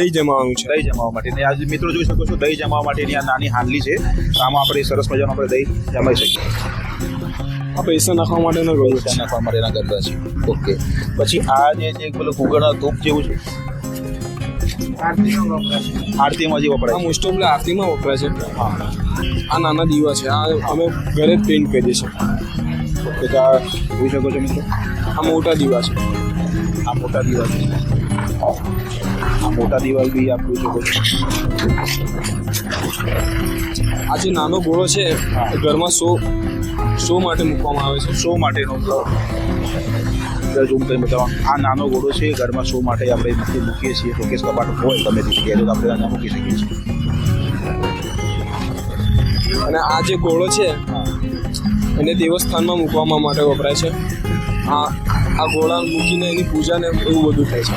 દહીં જમાવાનું છે. દહીં જમાવવા માટે ને આજે મિત્રો જોઈ શકો છો દહીં જમાવવા માટેની આ નાની હાંડલી છે. તો આમાં આપણે સરસ મજાનું આપણે દહીં જમાઈ શકીએ. આ પૈસા નાખવા માટેનો ગળો છે. નાખવા માટેના ગરબા છે. ઓકે, પછી આ જે પેલું ગુગળના ધૂપ જેવું છે આરતીમાં જે આ વપરાય છે. મોસ્ટ ઓફ આરતીમાં વપરાય છે. હા, આ નાના દીવા છે. આ અમે ઘરે જ પેઇન્ટ કરીએ છીએ. ઓકે, તો આ જોઈ શકો છો મિત્રો, આ મોટા દીવા છે. આ મોટા દિવાલ છે. આ મોટા દિવાલ બી આપ જોઈ શકો છો. આ જે નાનો ગોળો છે એ ઘરમાં શો માટે મૂકવામાં આવે છે. શો માટેનો ઝૂમ કરીને બતાવવા, આ નાનો ઘોડો છે ઘરમાં શો માટે આપણે મૂકીએ છીએ. શોકેસ કબાટ હોય તમે તે જગ્યાએ તો આપણે અહીંયા મૂકી શકીએ છીએ. અને આ જે ગોળો છે એને દેવસ્થાનમાં મૂકવામાં માટે વપરાય છે. આ ગોળા મૂકીને એની પૂજા ને એવું બધું થાય છે.